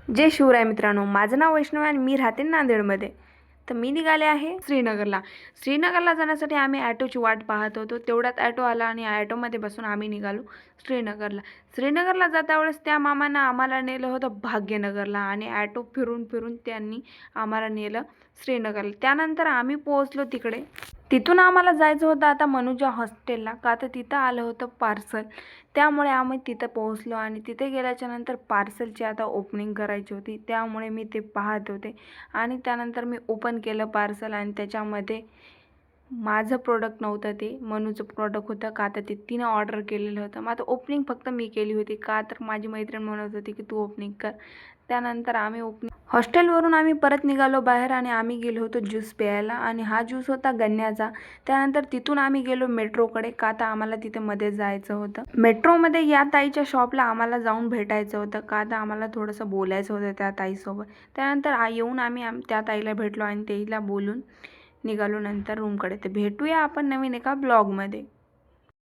जय शिवराय मित्रांनो, माझं नाव वैष्णव आहे आणि मी राहते नांदेडमध्ये. तर मी निघाले आहे श्रीनगरला. श्रीनगरला जाण्यासाठी आम्ही ॲटोची वाट पाहत होतो. तेवढ्यात ॲटो आला आणि ॲटोमध्ये बसून आम्ही निघालो श्रीनगरला. श्रीनगरला जाता वेळेस त्या मामानं आम्हाला नेलं होतं भाग्यनगरला आणि ॲटो फिरून फिरून त्यांनी आम्हाला नेलं श्रीनगरला. त्यानंतर आम्ही पोहोचलो तिकडे. तिथून आम्हाला जायचं होतं आता मनूच्या हॉस्टेलला, का तर तिथं आलं होतं पार्सल. त्यामुळे आम्ही तिथं पोहोचलो आणि तिथे गेल्याच्या नंतर पार्सलची आता ओपनिंग करायची होती, त्यामुळे मी ते पाहत होते. आणि त्यानंतर मी ओपन केलं पार्सल आणि त्याच्यामध्ये माझं प्रोडक्ट नव्हतं, ते मनूचं प्रोडक्ट होतं, का तर ते तिनं ऑर्डर केलेलं होतं. मग आता ओपनिंग फक्त मी केली होती, का तर माझी मैत्रीण म्हणत होती की तू ओपनिंग कर. त्यानंतर आम्ही हॉस्टेलवरून आम्ही परत निघालो बाहेर आणि आम्ही गेलो होतो ज्यूस प्यायला आणि हा ज्यूस होता गन्याचा. त्यानंतर तिथून आम्ही गेलो मेट्रोकडे, का तर आम्हाला तिथे मध्ये जायचं होतं. मेट्रोमध्ये या ताईच्या शॉपला आम्हाला जाऊन भेटायचं होतं, का तर आम्हाला थोडंसं बोलायचं होतं त्या ताईसोबत. त्यानंतर येऊन आम्ही त्या ताईला भेटलो आणि तिला बोलून निघालो नंतर रूमकडे. तर भेटूया आपण नवीन एका ब्लॉगमध्ये.